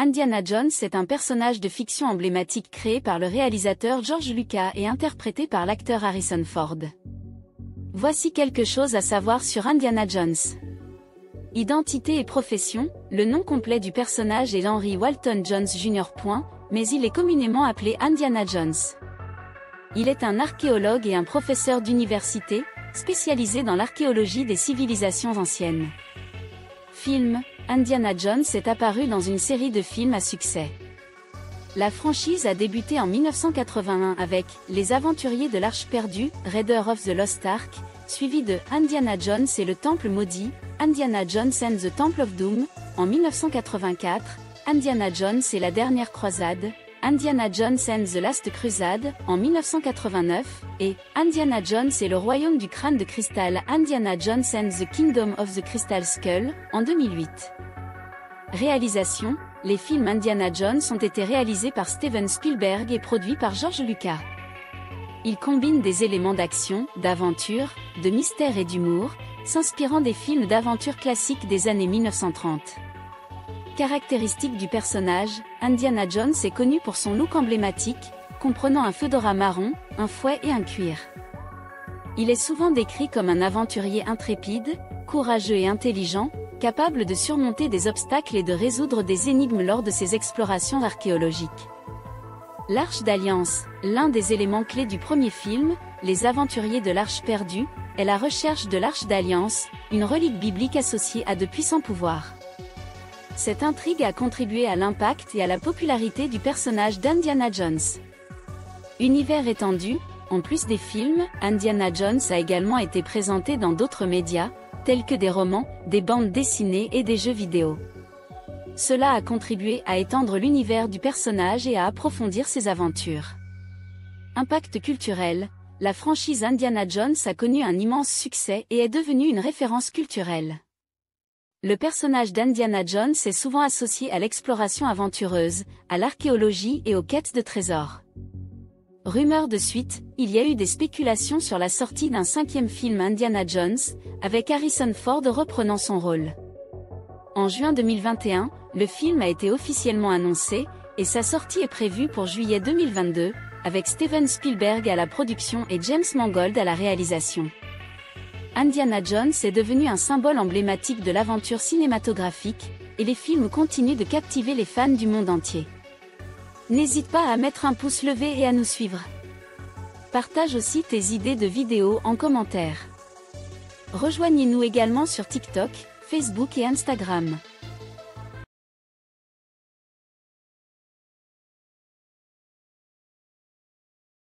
Indiana Jones est un personnage de fiction emblématique créé par le réalisateur George Lucas et interprété par l'acteur Harrison Ford. Voici quelque chose à savoir sur Indiana Jones. Identité et profession, le nom complet du personnage est Henry Walton Jones Jr. Mais il est communément appelé Indiana Jones. Il est un archéologue et un professeur d'université, spécialisé dans l'archéologie des civilisations anciennes. Film, Indiana Jones est apparu dans une série de films à succès. La franchise a débuté en 1981 avec Les Aventuriers de l'Arche perdue, Raiders of the Lost Ark, suivi de Indiana Jones et le Temple maudit, Indiana Jones and the Temple of Doom, en 1984, Indiana Jones et la dernière croisade, Indiana Jones and the Last Crusade, en 1989, et Indiana Jones et le Royaume du Crâne de Cristal, Indiana Jones and the Kingdom of the Crystal Skull, en 2008. Réalisation, les films Indiana Jones ont été réalisés par Steven Spielberg et produits par George Lucas. Ils combinent des éléments d'action, d'aventure, de mystère et d'humour, s'inspirant des films d'aventure classiques des années 1930. Caractéristique du personnage, Indiana Jones est connu pour son look emblématique, comprenant un fedora marron, un fouet et un cuir. Il est souvent décrit comme un aventurier intrépide, courageux et intelligent, capable de surmonter des obstacles et de résoudre des énigmes lors de ses explorations archéologiques. L'Arche d'Alliance, l'un des éléments clés du premier film, Les Aventuriers de l'Arche perdue, est la recherche de l'Arche d'Alliance, une relique biblique associée à de puissants pouvoirs. Cette intrigue a contribué à l'impact et à la popularité du personnage d'Indiana Jones. Univers étendu, en plus des films, Indiana Jones a également été présenté dans d'autres médias, tels que des romans, des bandes dessinées et des jeux vidéo. Cela a contribué à étendre l'univers du personnage et à approfondir ses aventures. Impact culturel, la franchise Indiana Jones a connu un immense succès et est devenue une référence culturelle. Le personnage d'Indiana Jones est souvent associé à l'exploration aventureuse, à l'archéologie et aux quêtes de trésors. Rumeur de suite, il y a eu des spéculations sur la sortie d'un 5e film Indiana Jones, avec Harrison Ford reprenant son rôle. En juin 2021, le film a été officiellement annoncé, et sa sortie est prévue pour juillet 2022, avec Steven Spielberg à la production et James Mangold à la réalisation. Indiana Jones est devenu un symbole emblématique de l'aventure cinématographique, et les films continuent de captiver les fans du monde entier. N'hésite pas à mettre un pouce levé et à nous suivre. Partage aussi tes idées de vidéos en commentaire. Rejoignez-nous également sur TikTok, Facebook et Instagram.